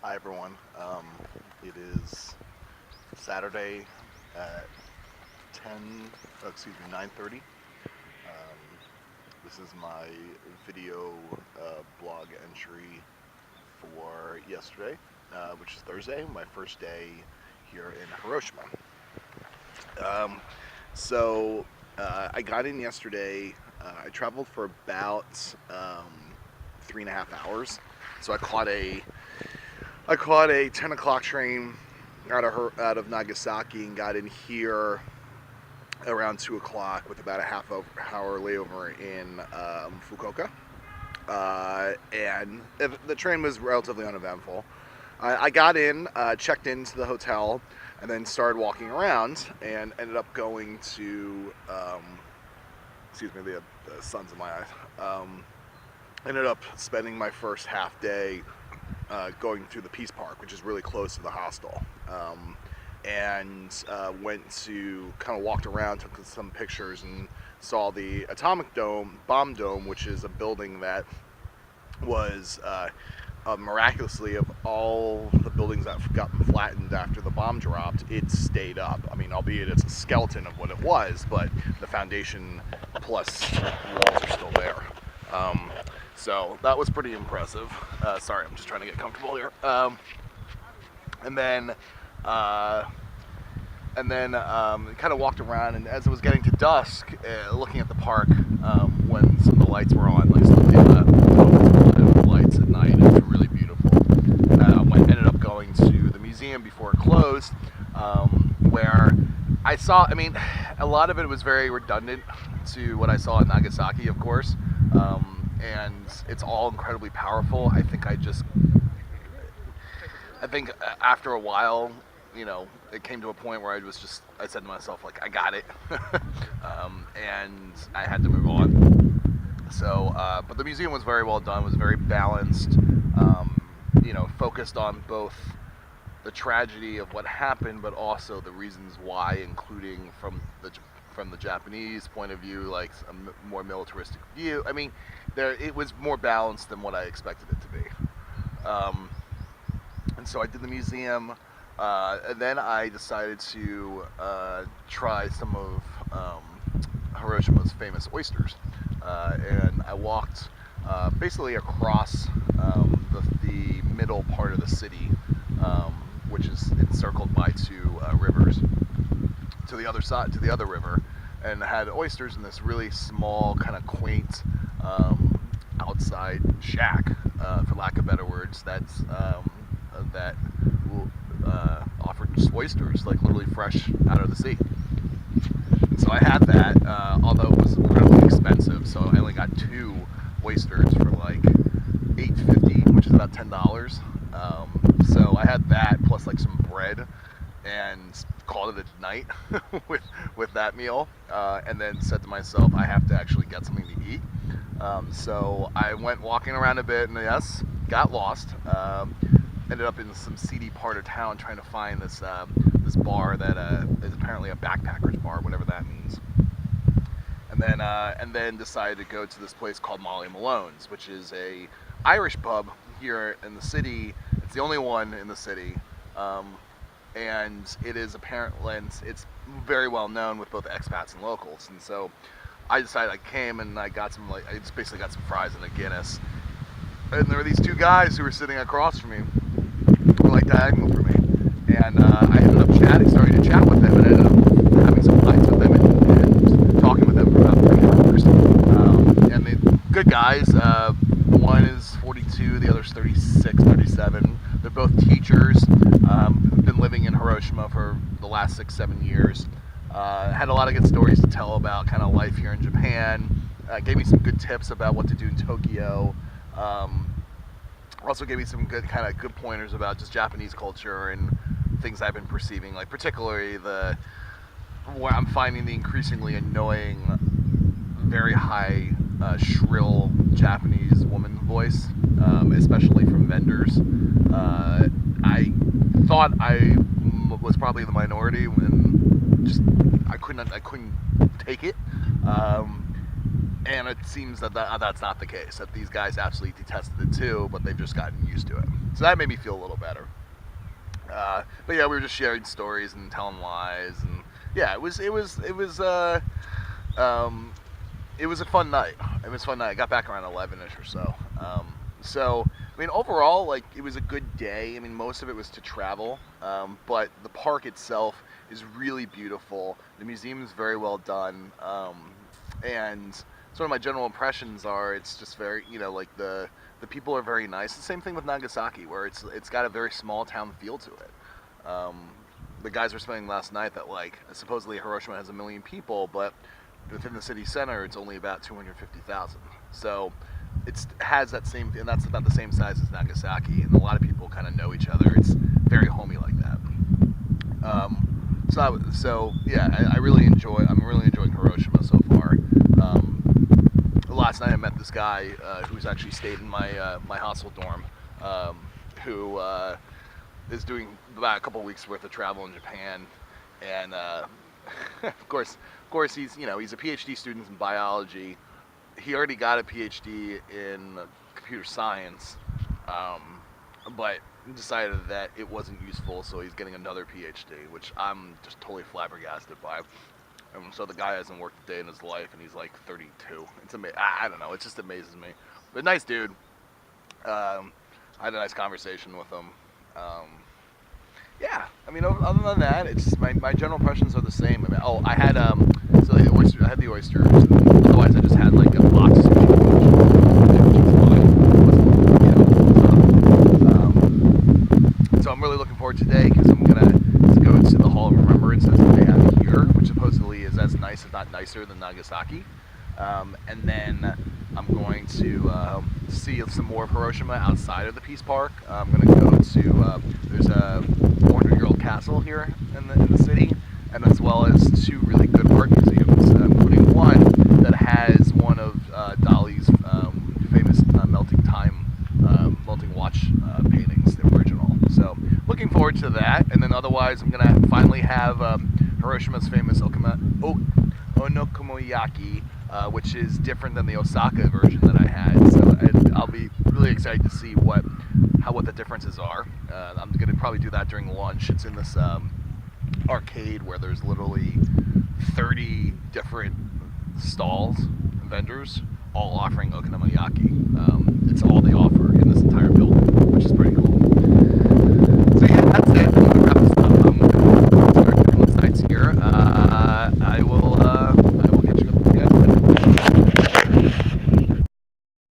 Hi everyone. It is Saturday at 10, oh, excuse me, 9:30. Um, this is my video blog entry for yesterday, which is Thursday, my first day here in Hiroshima. Um, I got in yesterday. I traveled for about 3.5 hours. So I caught a 10 o'clock train out of Nagasaki and got in here around 2 o'clock with about a half hour layover in Fukuoka. And the train was relatively uneventful. I got in, checked into the hotel, and then started walking around and ended up going to, excuse me, the sun's in my eyes. Ended up spending my first half day going through the Peace Park, which is really close to the hostel. And went to kind of walked around, took some pictures, and saw the bomb dome, which is a building that was miraculously, of all the buildings that have gotten flattened after the bomb dropped, it stayed up. I mean, albeit it's a skeleton of what it was, but the foundation plus walls are still there. So that was pretty impressive. Sorry, I'm just trying to get comfortable here. And then kind of walked around, and as it was getting to dusk, looking at the park, when some of the lights were on, like some of the lights at night, it was really beautiful. I ended up going to the museum before it closed, where I saw, I mean, a lot of it was very redundant to what I saw in Nagasaki, of course, and it's all incredibly powerful. I think after a while, it came to a point where I said to myself, like, I got it, and I had to move on. So, but the museum was very well done, was very balanced, focused on both the tragedy of what happened, but also the reasons why, including from the Japanese point of view, like a more militaristic view. I mean, it was more balanced than what I expected it to be. And so I did the museum, and then I decided to try some of Hiroshima's famous oysters. And I walked basically across the middle part of the city, which is encircled by two rivers, to the other side, to the other river, and had oysters in this really small, kind of quaint outside shack, for lack of better words, that offered just oysters, like literally fresh out of the sea. So I had that, although it was incredibly expensive. So I only got two oysters for like $8.50, which is about $10. So I had that plus like some bread, and called it a night with that meal, and then said to myself, I have to actually get something to eat. So I went walking around a bit, and yes, got lost. Ended up in some seedy part of town trying to find this bar that is apparently a backpackers bar, whatever that means. And then decided to go to this place called Molly Malone's, which is a Irish pub here in the city. It's the only one in the city, and it is apparently, it's very well known with both expats and locals. And so I decided, I came and I got I just basically got some fries and a Guinness. And there were these two guys who were sitting across from me, who were like diagonal for me. And I ended up starting to chat with them, and ended up having some fights with them and talking with them for about 3 hours. And they're good guys. One is 42, the other's 36, 37. They're both teachers, who've been living in Hiroshima for the last 6-7 years. Had a lot of good stories to tell about kind of life here in Japan. Gave me some good tips about what to do in Tokyo. Also gave me some good pointers about just Japanese culture and things I've been perceiving, like particularly where I'm finding the increasingly annoying, very high, shrill Japanese woman voice, especially from vendors. I thought I was probably the minority, when I couldn't take it. And it seems that, that's not the case. That these guys absolutely detested it too, but they've just gotten used to it. So that made me feel a little better. But yeah, we were just sharing stories and telling lies, and yeah, um, it was a fun night. It was a fun night. I got back around 11ish or so. So I mean, overall, like it was a good day. I mean, most of it was to travel, but the park itself is really beautiful. The museum is very well done, and sort of my general impressions are it's just very, like the people are very nice. The same thing with Nagasaki, where it's got a very small town feel to it. The guys were saying last night that like supposedly Hiroshima has 1 million people, but within the city center it's only about 250,000. So it has that same, and that's about the same size as Nagasaki, and a lot of people kind of know each other. It's very homey like that. So yeah, I really enjoy. I'm really enjoying Hiroshima so far. Last night I met this guy who's actually stayed in my hostel dorm, who is doing about a couple weeks worth of travel in Japan, and of course he's a PhD student in biology. He already got a PhD in computer science, but decided that it wasn't useful, so he's getting another PhD, which I'm just totally flabbergasted by. So the guy hasn't worked a day in his life, and he's like 32. It's amazing. I don't know. It just amazes me. But nice dude. I had a nice conversation with him. Yeah. I mean, other than that, it's my general impressions are the same. I mean, I had so the oyster. I had the oysters. Otherwise, I just had like a box of sushi, which was fine. It wasn't, so I'm really looking forward today because I'm gonna go to the Hall of Remembrance that they have here, which supposedly is as nice, if not nicer, than Nagasaki. And then I'm going to see some more of Hiroshima outside of the Peace Park. I'm going to go to there's a 400-year-old castle here in the city, and as well as 2 really good art museums, including one that has one of Dali's famous melting watch paintings, the original. So looking forward to that, and then otherwise I'm going to finally have Hiroshima's famous onokonomiyaki, which is different than the Osaka version that I had. So I'll be really excited to see what the differences are. I'm going to probably do that during lunch. It's in this arcade where there's literally 30 different stalls, vendors, all offering okonomiyaki.